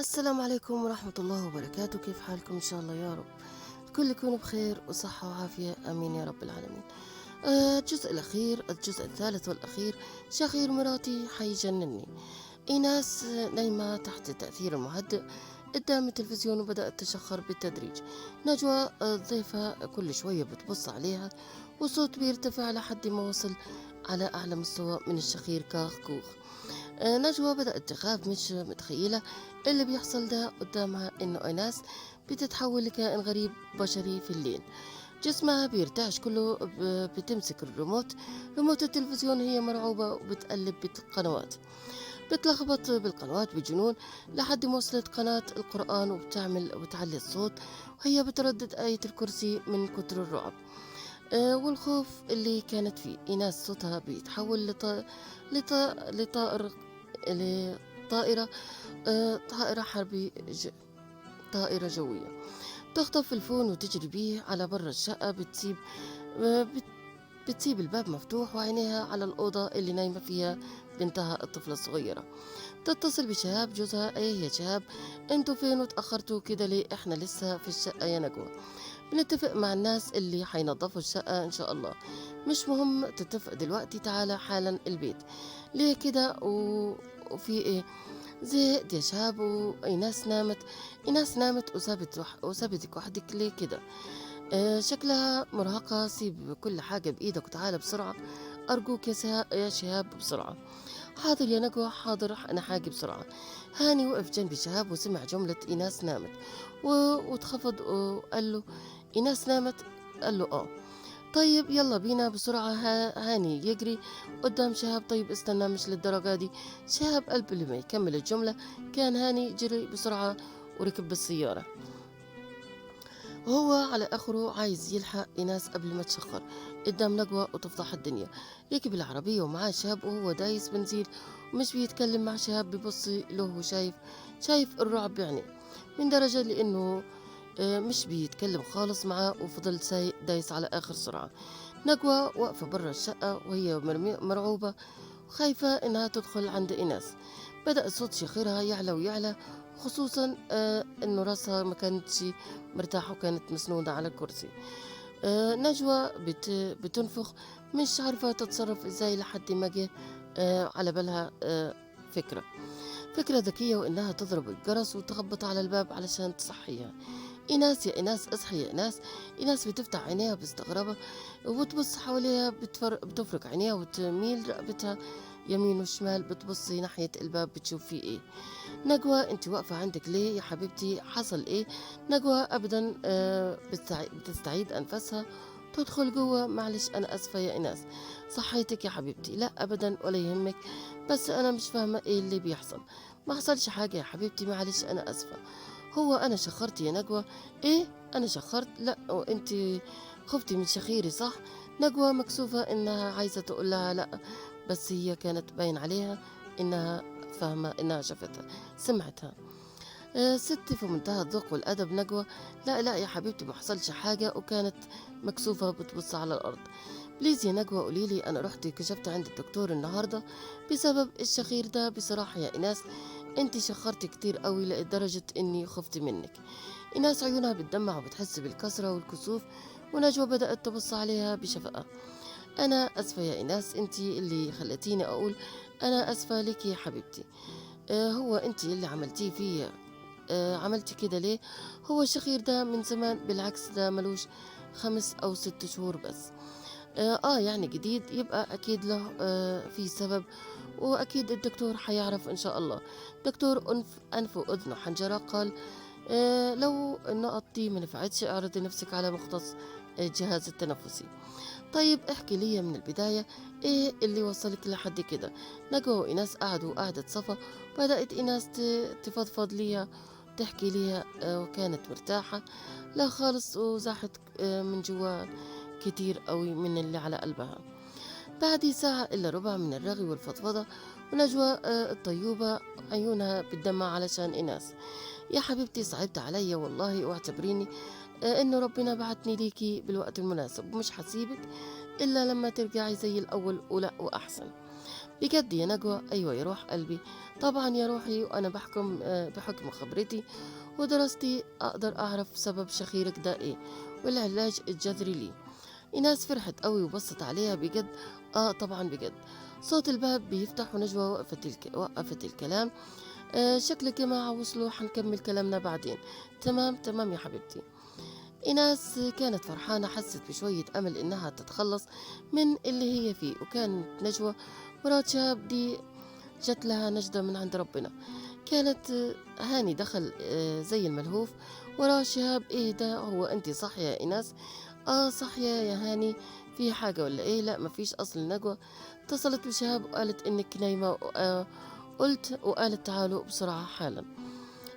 السلام عليكم ورحمة الله وبركاته. كيف حالكم؟ إن شاء الله يا رب الكل يكونوا بخير وصحة وعافية، آمين يا رب العالمين. الجزء الأخير، الجزء الثالث والأخير، شخير مراتي حيجنني. إيناس نايمة تحت تأثير المهدئ قدام التلفزيون وبدأت تشخر بالتدريج. نجوى الضيفة كل شوية بتبص عليها وصوت بيرتفع لحد ما وصل على أعلى مستوى من الشخير كاخ كوخ. نجوى بدأت تخاف، مش متخيلة اللي بيحصل ده قدامها، إنه إيناس بتتحول لكائن غريب بشري في الليل. جسمها بيرتعش كله، بتمسك الريموت، ريموت التلفزيون، هي مرعوبة وبتقلب بالقنوات، بتلخبط بالقنوات بجنون لحد ما وصلت قناة القرآن وبتعلي الصوت وهي بتردد آية الكرسي من كتر الرعب والخوف اللي كانت فيه. إيناس صوتها بيتحول لط... لطائر لطائرة طائرة حربي طائرة جوية تخطف الفون وتجري بيه على برا الشقة. آه، بت... بتسيب الباب مفتوح وعينيها على الأوضة اللي نايمة فيها بنتها الطفلة الصغيرة. تتصل بشهاب جوزها: ايه يا شهاب، انتوا فين وتأخرتوا كده ليه؟ احنا لسه في الشقة يا نجوى، بنتفق مع الناس اللي حينظفوا الشقة إن شاء الله. مش مهم تتفق دلوقتي، تعالى حالا البيت. ليه كده وفي إيه؟ زهقت يا شهاب وإيناس نامت. إيناس نامت وسابتك وحدك ليه كده؟ شكلها مرهقة، سيب كل حاجة بإيدك وتعالى بسرعة، أرجوك يا شهاب بسرعة. حاضر يا نجوى، حاضر، أنا حاجي بسرعة. هاني وقف جنب شهاب وسمع جملة إيناس نامت واتخفض وقال له: إيناس نامت؟ قال له آه. طيب يلا بينا بسرعة. هاني يجري قدام شهاب: طيب استنى، مش للدرجة دي. شهاب قبل ما يكمل الجملة كان هاني جري بسرعة وركب بالسيارة، وهو على آخره عايز يلحق إيناس قبل ما تشخر قدام نجوى وتفضح الدنيا. ركب العربية ومعاه شهاب وهو دايس بنزين ومش بيتكلم مع شهاب، بيبص له وشايف الرعب يعني، من درجة لأنه مش بيتكلم خالص معاه، وفضل سايق دايس على آخر سرعة. نجوى واقفة برا الشقة وهي مرعوبة وخايفة إنها تدخل عند إيناس. بدأ صوت شخيرها يعلى ويعلى، خصوصا إنه راسها ما كانتش مرتاحة وكانت مسنودة على الكرسي. نجوى بتنفخ، مش عارفة تتصرف إزاي لحد ما جه على بالها فكرة ذكية، وإنها تضرب الجرس وتخبط على الباب علشان تصحيها. إيناس يا إيناس، اصحي يا إيناس. إيناس بتفتح عينيها باستغرابة وبتبص حواليها، بتفرك عينيها وتميل رقبتها يمين وشمال، بتبصي ناحية الباب بتشوف فيه إيه. نجوى: أنت واقفة عندك ليه يا حبيبتي؟ حصل إيه؟ نجوى أبدا بتستعيد أنفسها، تدخل جوه. معلش أنا أسفة يا إيناس، صحيتك يا حبيبتي. لا أبدا ولا يهمك، بس أنا مش فاهمة إيه اللي بيحصل. ما حصلش حاجة يا حبيبتي، معلش أنا أسفة. هو أنا شخرت يا نجوى؟ إيه؟ أنا شخرت؟ لا، وأنت خفتي من شخيري صح؟ نجوى مكسوفة إنها عايزة تقول لها لا، بس هي كانت باين عليها إنها فاهمة، إنها شافتها سمعتها. ست في منتهى الذوق والأدب نجوى: لا لا يا حبيبتي، ما حصلش حاجة، وكانت مكسوفة بتبص على الأرض. بليز يا نجوى قوليلي، أنا رحت كشفت عند الدكتور النهاردة بسبب الشخير ده. بصراحة يا إيناس انت شخرتي كتير قوي لدرجة اني خفت منك. ايناس عيونها بتدمع وبتحس بالكسرة والكسوف، ونجوى بدأت تبص عليها بشفقة: انا اسفة يا ايناس، انت اللي خلتيني اقول انا اسفة لك يا حبيبتي. هو انت اللي عملتيه فيا؟ عملتي كده ليه؟ هو الشخير ده من زمان، بالعكس ده ملوش 5 أو 6 شهور بس. يعني جديد، يبقى أكيد له في سبب، وأكيد الدكتور حيعرف إن شاء الله. دكتور أنف وأذن وحنجرة قال: لو النقط دي ما نفعتش اعرضي نفسك على مختص الجهاز التنفسي. طيب احكي لي من البداية، ايه اللي وصلك لحد كده؟ نجوى وإيناس قعدوا قعدة صفا، بدأت إيناس تفضفض ليها، تحكي ليها وكانت مرتاحة لا خالص، وزاحت من جوا كتير قوي من اللي على قلبها. بعد ساعة إلا ربع من الرغي والفضفضة، ونجوى الطيوبة عيونها بتدمع علشان إيناس: يا حبيبتي صعبت عليا والله، واعتبريني إنه ربنا بعتني ليكي بالوقت المناسب، ومش حسيبك إلا لما ترجعي زي الأول ولا وأحسن. بجد يا نجوى؟ أيوة يا روح قلبي، طبعا يا روحي، وأنا بحكم بحكم خبرتي ودراستي أقدر أعرف سبب شخيرك ده إيه والعلاج الجذري ليه. إيناس فرحت قوي وبصت عليها بجد. طبعا بجد. صوت الباب بيفتح ونجوى وقفت الكلام. شكلك يا جماعة وصلوا، حنكمل كلامنا بعدين. تمام تمام يا حبيبتي. إيناس كانت فرحانة، حست بشوية أمل إنها تتخلص من اللي هي فيه. وكانت نجوى مرات شاب دي جت لها نجدة من عند ربنا. كانت هاني دخل زي الملهوف وراه شهاب. ايه ده؟ هو انت صح يا إيناس؟ صح يا هاني. في حاجة ولا ايه؟ لا مفيش. أصل نجوى اتصلت بشهاب وقالت انك نايمة. قلت وقالت تعالوا بسرعة حالا.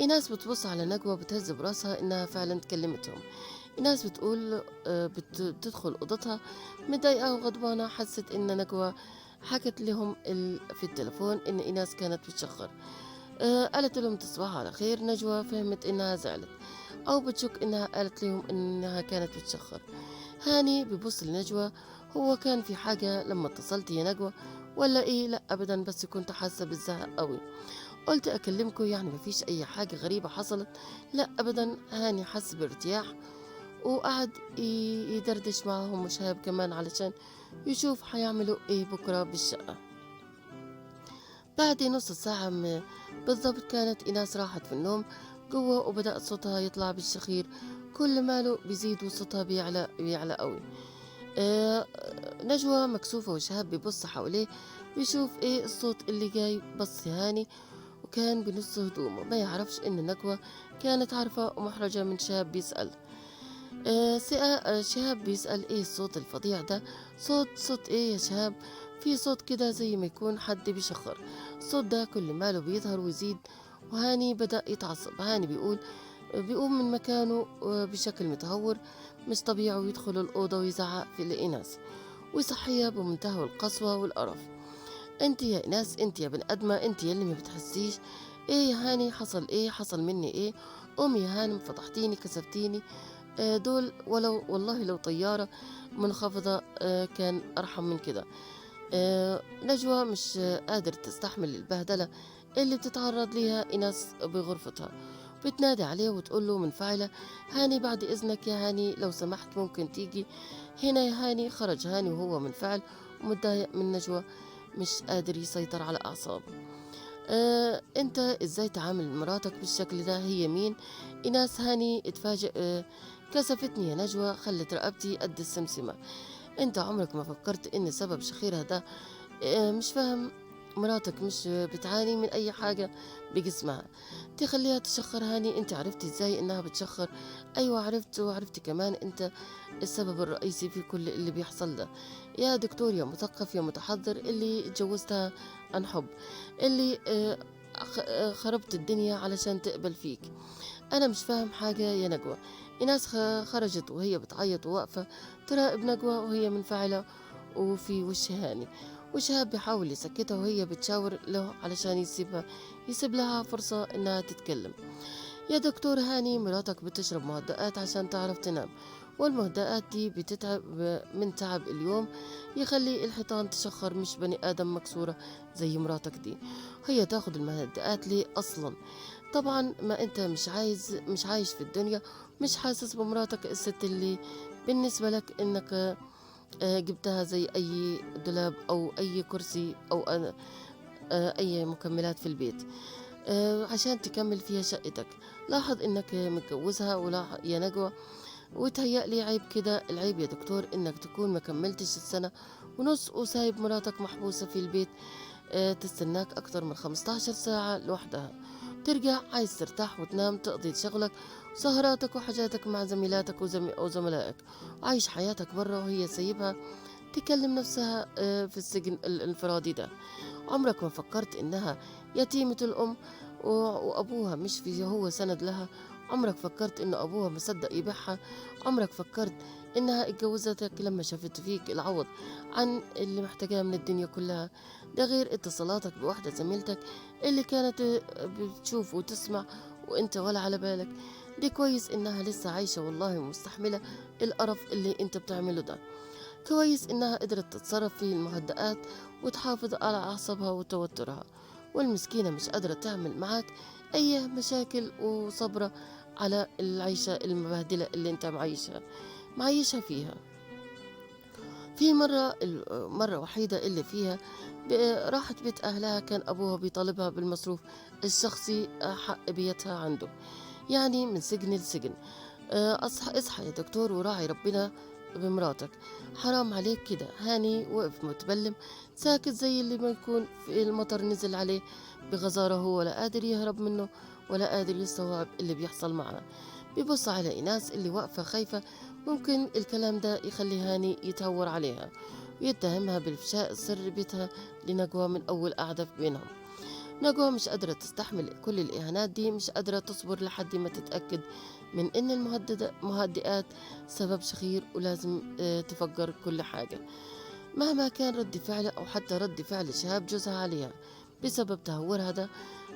إيناس بتبص على نجوى بتهز براسها إنها فعلا كلمتهم. إيناس بتقول بتدخل أوضتها متضايقة وغضبانة. حست إن نجوى حكت لهم في التليفون إن إيناس كانت بتشخر. قالت لهم تصبحوا على خير. نجوى فهمت إنها زعلت أو بتشك إنها قالت لهم إنها كانت بتشخر. هاني بيبص لنجوى. هو كان في حاجة لما اتصلت يا نجوى ولا إيه؟ لا أبدا، بس كنت حاسة بالزهق قوي. قلت أكلمكم، يعني مفيش أي حاجة غريبة حصلت. لا أبدا. هاني حس بارتياح وقعد يدردش معهم وشهاب كمان علشان يشوف حيعملوا ايه بكرة بالشقة. بعد نص ساعة بالضبط كانت إيناس راحت في النوم جوا، وبدأ صوتها يطلع بالشخير. كل ماله بيزيد وصوتها بيعلى بيعلى قوي. آه نجوى مكسوفة وشهاب بيبص حواليه بيشوف ايه الصوت اللي جاي. بص هاني وكان بنص هدومه، ما يعرفش ان نجوى كانت عارفة ومحرجة من شهاب بيسأل. شهاب بيسأل ايه الصوت الفظيع ده؟ صوت ايه يا شهاب؟ في صوت كده زي ما يكون حد بيشخر. الصوت ده كل ماله بيظهر ويزيد. وهاني بدأ يتعصب. هاني بيقوم من مكانه بشكل متهور مش طبيعي، ويدخل الأوضة ويزعق في لإيناس ويصحيها بمنتهى القسوة والقرف. انت يا إيناس، انت يا بني آدمة، انت يلي ما بتحسيش. ايه يا هاني؟ حصل ايه؟ حصل مني ايه؟ قومي يا هانم، فضحتيني كسفتيني. دول ولو والله لو طيارة منخفضة كان أرحم من كده. نجوى مش قادرة تستحمل البهدلة اللي بتتعرض ليها إيناس بغرفتها. بتنادي عليه وتقول له منفعلة: هاني بعد إذنك يا هاني، لو سمحت ممكن تيجي هنا يا هاني. خرج هاني وهو منفعل ومتضايق من نجوى، مش قادر يسيطر على أعصابه. انت ازاي تعامل مراتك بالشكل ده؟ هي مين؟ إناس. هاني اتفاجئ. كسفتني يا نجوى، خلت رقبتي قد السمسمة. انت عمرك ما فكرت ان سبب شخيرها ده مش فاهم؟ مراتك مش بتعاني من اي حاجة بجسمها تخليها تشخر؟ هاني انت عرفتي ازاي انها بتشخر؟ ايوه عرفت، وعرفت كمان انت السبب الرئيسي في كل اللي بيحصل ده يا دكتور، يا مثقف، يا متحضر، اللي اتجوزتها عن حب، اللي خربت الدنيا علشان تقبل فيك. أنا مش فاهم حاجة يا نجوى. إيناس خرجت وهي بتعيط وواقفة تراقب نجوى وهي منفعلة وفي وش هاني. وشهاب بيحاول يسكتها وهي بتشاور له علشان يسيب لها فرصة إنها تتكلم. يا دكتور هاني، مراتك بتشرب مهدئات عشان تعرف تنام، والمهدئات دي بتتعب من تعب اليوم يخلي الحيطان تشخر، مش بني آدم مكسورة زي مراتك دي. هي تاخد المهدئات ليه أصلا؟ طبعا ما انت مش عايش في الدنيا، مش حاسس بمراتك الست اللي بالنسبة لك انك جبتها زي اي دولاب او اي كرسي او اي مكملات في البيت عشان تكمل فيها شقتك. لاحظ انك متجوزها يا نجوى. وتهيألي عيب كده. العيب يا دكتور انك تكون ما كملتش السنة ونص وسايب مراتك محبوسة في البيت تستناك أكتر من 15 ساعة لوحدها. ترجع عايز ترتاح وتنام، تقضي شغلك وسهراتك وحاجاتك مع زميلاتك وزملائك، وعايش حياتك برا، وهي سايبها تكلم نفسها في السجن الانفرادي ده. عمرك ما فكرت إنها يتيمة الأم وأبوها مش في هو سند لها؟ عمرك فكرت إن أبوها مصدق يبيعها؟ عمرك فكرت إنها اتجوزتك لما شافت فيك العوض عن اللي محتاجاه من الدنيا كلها؟ ده غير اتصالاتك بواحدة زميلتك اللي كانت بتشوف وتسمع وانت ولا على بالك. دي كويس إنها لسه عايشة والله ومستحملة القرف اللي انت بتعمله ده. كويس إنها قدرت تتصرف في المهدئات وتحافظ على أعصابها وتوترها، والمسكينة مش قادرة تعمل معاك أي مشاكل وصبرة على العيشة المبهدلة اللي انت معيشها فيها. في مرة وحيدة اللي فيها راحت بيت أهلها، كان أبوها بيطالبها بالمصروف الشخصي حق بيتها عنده، يعني من سجن لسجن. اصحى يا دكتور وراعي ربنا بمراتك، حرام عليك كده. هاني وقف متبلم ساكت زي اللي ما يكون في المطر نزل عليه بغزارة، هو ولا قادر يهرب منه ولا قادر يستوعب اللي بيحصل معاه. بيبص على إيناس اللي واقفة خايفة، ممكن الكلام ده يخلي هاني يتهور عليها ويتهمها بالإفشاء سر بيتها لنجوى من أول قعدة بينهم. نجوى مش قادرة تستحمل كل الإهانات دي، مش قادرة تصبر لحد ما تتأكد من إن المهدئات سبب شخير ولازم تفجر كل حاجة، مهما كان رد فعل أو حتى رد فعل شهاب جوزها عليها بسبب تهورها ده.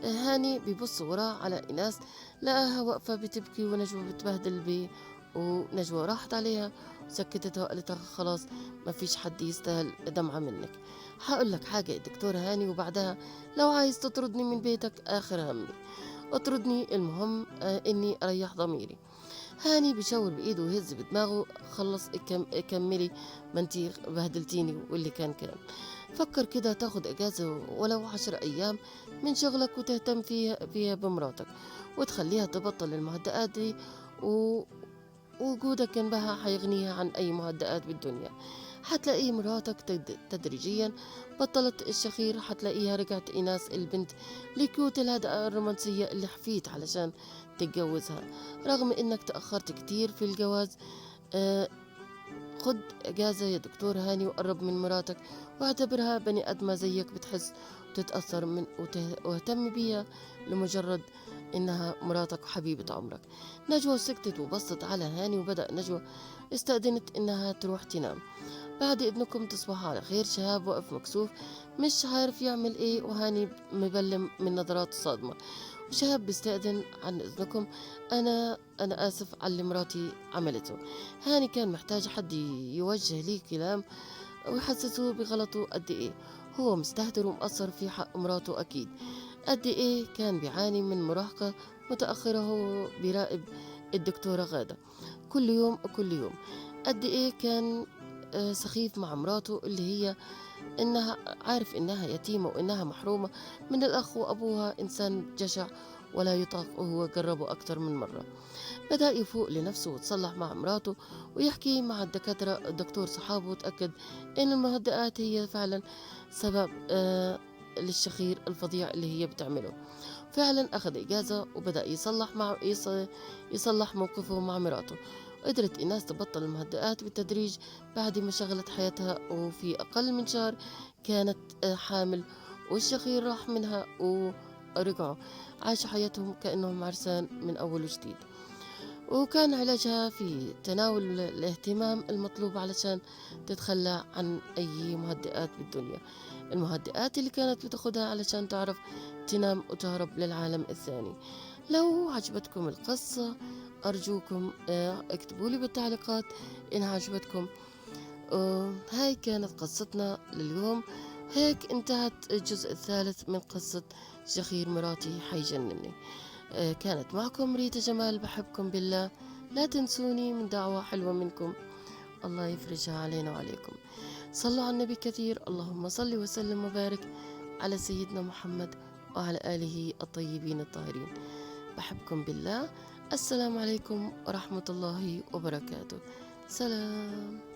هاني بيبص وراه على إناس، لقاها واقفة بتبكي ونجوى بتبهدل بيه، ونجوى راحت عليها وسكتتها وقالت لها خلاص ما فيش حد يستاهل دمعة منك. هقول لك حاجة يا دكتور هاني، وبعدها لو عايز تطردني من بيتك آخر همي اطردني، المهم إني أريح ضميري. هاني بيشاور بإيده ويهز بدماغه، خلص كملي، ما انتي بهدلتيني واللي كان. فكر كده تاخد اجازة ولو 10 ايام من شغلك وتهتم فيها بمراتك وتخليها تبطل المهدئات دي، ووجودك جنبها حيغنيها عن اي مهدئات بالدنيا. حتلاقي مراتك تدريجيا بطلت الشخير، حتلاقيها رجعت إيناس البنت لكيوت الهدأة الرومانسية اللي حفيت علشان تتجوزها، رغم إنك تأخرت كتير في الجواز. آه خد إجازة يا دكتور هاني وقرب من مراتك واعتبرها بني أدمة زيك، بتحس وتتأثر واهتم بيها لمجرد إنها مراتك وحبيبة عمرك. نجوى سكتت وبصت على هاني، وبدأ نجوى استأذنت إنها تروح تنام. بعد إذنكم تصبحوا على خير. شهاب وقف مكسوف مش عارف يعمل إيه، وهاني مبلم من نظرات الصدمة. وشهاب بيستأذن عن إذنكم، أنا آسف على اللي مراتي عملته. هاني كان محتاج حد يوجه ليه كلام ويحسسه بغلطه قد إيه هو مستهتر ومقصر في حق مراته، أكيد قد إيه كان بيعاني من مراهقة متأخرة. هو بيراقب الدكتورة غادة كل يوم وكل يوم، قد إيه كان سخيف مع مراته اللي هي إنها عارف إنها يتيمة وإنها محرومة من الأخ، وأبوها إنسان جشع ولا يطاق، وهو جربه أكتر من مرة. بدأ يفوق لنفسه وتصلح مع مراته ويحكي مع الدكتور صحابه، وتأكد إن المهدئات هي فعلا سبب للشخير الفظيع اللي هي بتعمله. فعلا أخذ إجازة وبدأ يصلح موقفه مع مراته. قدرت إيناس تبطل المهدئات بالتدريج بعد ما شغلت حياتها، وفي أقل من شهر كانت حامل، والشخير راح منها ورجعوا عاشوا حياتهم كأنهم عرسان من أول وجديد. وكان علاجها في تناول الاهتمام المطلوب علشان تتخلى عن أي مهدئات بالدنيا، المهدئات اللي كانت بتاخدها علشان تعرف تنام وتهرب للعالم الثاني. لو عجبتكم القصة أرجوكم اكتبوا لي بالتعليقات إن عجبتكم. هاي كانت قصتنا لليوم، هيك انتهت الجزء الثالث من قصة شخير مراتي حيجنني. كانت معكم ريتا جمال، بحبكم بالله، لا تنسوني من دعوة حلوة منكم، الله يفرجها علينا وعليكم. صلوا على النبي كثير، اللهم صل وسلم وبارك على سيدنا محمد وعلى آله الطيبين الطاهرين. بحبكم بالله. السلام عليكم ورحمة الله وبركاته. سلام.